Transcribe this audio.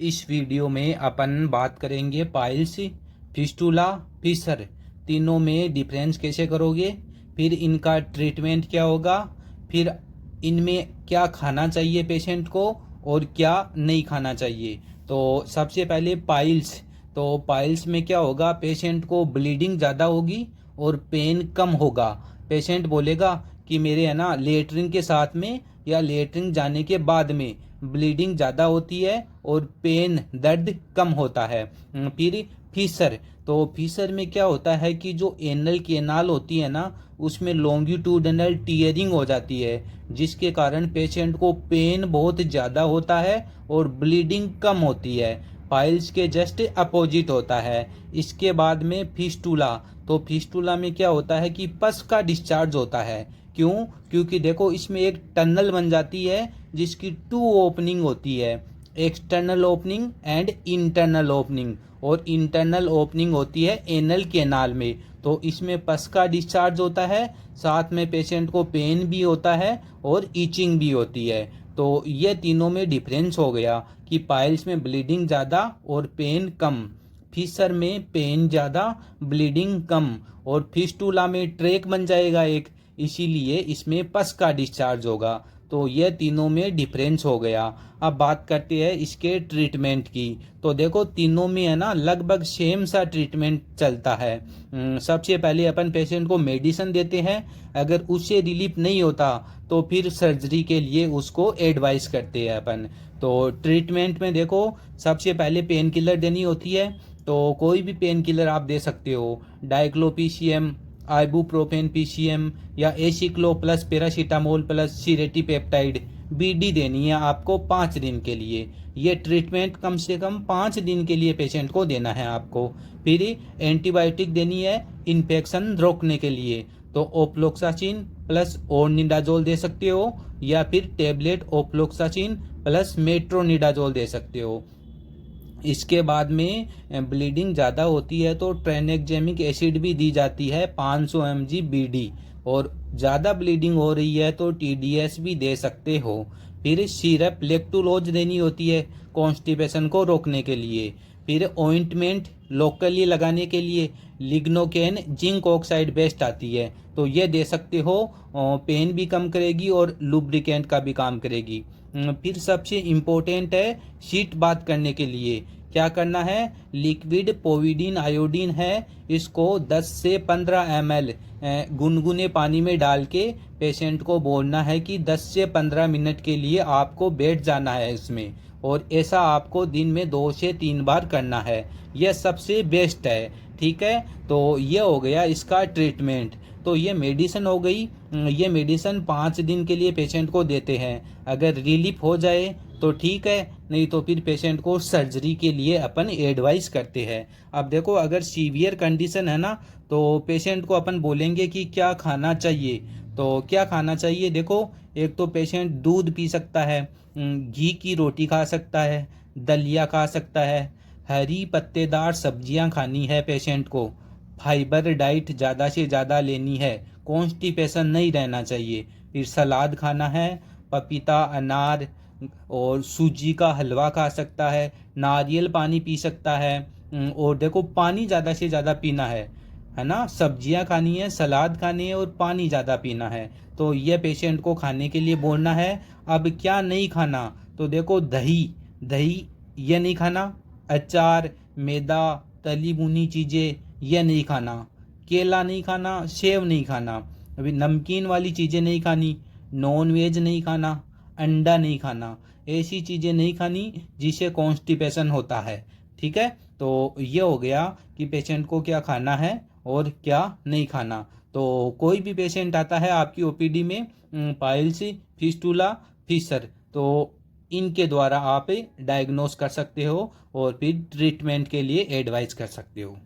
इस वीडियो में अपन बात करेंगे पाइल्स, फिस्टूला, फिशर तीनों में डिफरेंस कैसे करोगे, फिर इनका ट्रीटमेंट क्या होगा, फिर इनमें क्या खाना चाहिए पेशेंट को और क्या नहीं खाना चाहिए। तो सबसे पहले पाइल्स। तो पाइल्स में क्या होगा, पेशेंट को ब्लीडिंग ज़्यादा होगी और पेन कम होगा। पेशेंट बोलेगा कि मेरे है ना लेटरिन के साथ में या लेटरिन जाने के बाद में ब्लीडिंग ज़्यादा होती है और पेन दर्द कम होता है। फिर फीसर। तो फीसर में क्या होता है कि जो एनल केनाल होती है ना, उसमें लॉन्गिट्यूडनल टीयरिंग हो जाती है, जिसके कारण पेशेंट को पेन बहुत ज़्यादा होता है और ब्लीडिंग कम होती है। पाइल्स के जस्ट अपोजिट होता है। इसके बाद में फिस्टूला। तो फिस्टूला में क्या होता है कि पस का डिस्चार्ज होता है। क्यों? क्योंकि देखो इसमें एक टनल बन जाती है जिसकी 2 ओपनिंग होती है, external opening and internal opening. और इंटरनल ओपनिंग होती है एनल केनाल में। तो इसमें पस का डिस्चार्ज होता है, साथ में पेशेंट को पेन भी होता है और ईचिंग भी होती है। तो ये तीनों में डिफरेंस हो गया कि पाइल्स में ब्लीडिंग ज़्यादा और पेन कम, फिशर में पेन ज़्यादा ब्लीडिंग कम, और फिस्टूला में ट्रैक बन जाएगा एक, इसीलिए इसमें पस का डिस्चार्ज होगा। तो ये तीनों में डिफरेंस हो गया। अब बात करते हैं इसके ट्रीटमेंट की। तो देखो तीनों में है ना लगभग सेम सा ट्रीटमेंट चलता है। सबसे पहले अपन पेशेंट को मेडिसिन देते हैं, अगर उससे रिलीफ नहीं होता तो फिर सर्जरी के लिए उसको एडवाइस करते हैं अपन। तो ट्रीटमेंट में देखो सबसे पहले पेन किलर देनी होती है। तो कोई भी पेन किलर आप दे सकते हो, डाइक्लोपीसीएम, आइबुप्रोफेन पीसीएम या एसिक्लो प्लस पैरासीटामोल प्लस सीरेटिपेप्टाइड बीडी देनी है आपको 5 दिन के लिए। ये ट्रीटमेंट कम से कम 5 दिन के लिए पेशेंट को देना है आपको। फिर एंटीबायोटिक देनी है इन्फेक्शन रोकने के लिए। तो ओफ्लोक्सासिन प्लस ओनिडाजोल दे सकते हो, या फिर टेबलेट ओफ्लोक्सासिन प्लस मेट्रोनिडाजोल दे सकते हो। इसके बाद में ब्लीडिंग ज़्यादा होती है तो ट्रेनेक्जेमिक एसिड भी दी जाती है 500 mg बीडी, और ज़्यादा ब्लीडिंग हो रही है तो टीडीएस भी दे सकते हो। फिर सिरप लेक्टुलोज देनी होती है कॉन्स्टिपेशन को रोकने के लिए। फिर ऑइंटमेंट लोकली लगाने के लिए लिग्नोकेन जिंक ऑक्साइड बेस्ट आती है, तो ये दे सकते हो। पेन भी कम करेगी और लुब्रिकेंट का भी काम करेगी। फिर सबसे इम्पोर्टेंट है शीट बात करने के लिए क्या करना है, लिक्विड पोविडीन आयोडीन है, इसको 10 से 15 ml गुनगुने पानी में डाल के पेशेंट को बोलना है कि 10 से 15 मिनट के लिए आपको बैठ जाना है इसमें, और ऐसा आपको दिन में 2 से 3 बार करना है। यह सबसे बेस्ट है। ठीक है, तो ये हो गया इसका ट्रीटमेंट। तो ये मेडिसिन हो गई। ये मेडिसिन 5 दिन के लिए पेशेंट को देते हैं। अगर रिलीफ हो जाए तो ठीक है, नहीं तो फिर पेशेंट को सर्जरी के लिए अपन एडवाइस करते हैं। अब देखो अगर सीवियर कंडीशन है ना, तो पेशेंट को अपन बोलेंगे कि क्या खाना चाहिए। तो क्या खाना चाहिए, देखो एक तो पेशेंट दूध पी सकता है, घी की रोटी खा सकता है, दलिया खा सकता है, हरी पत्तेदार सब्जियां खानी है पेशेंट को, फाइबर डाइट ज़्यादा से ज़्यादा लेनी है, कॉन्स्टिपेशन नहीं रहना चाहिए। फिर सलाद खाना है, पपीता, अनार और सूजी का हलवा खा सकता है, नारियल पानी पी सकता है। और देखो पानी ज़्यादा से ज़्यादा पीना है ना, सब्जियां खानी है, सलाद खानी है और पानी ज़्यादा पीना है। तो ये पेशेंट को खाने के लिए बोलना है। अब क्या नहीं खाना, तो देखो दही दही ये नहीं खाना, अचार, मैदा, तली भुनी चीज़ें ये नहीं खाना, केला नहीं खाना, सेव नहीं खाना, अभी नमकीन वाली चीज़ें नहीं खानी, नॉन वेज नहीं खाना, अंडा नहीं खाना, ऐसी चीज़ें नहीं खानी जिससे कॉन्स्टिपेशन होता है। ठीक है, तो ये हो गया कि पेशेंट को क्या खाना है और क्या नहीं खाना। तो कोई भी पेशेंट आता है आपकी ओपीडी में पाइल्स, फिस्टूला, फिशर, तो इनके द्वारा आप डायग्नोस कर सकते हो और फिर ट्रीटमेंट के लिए एडवाइस कर सकते हो।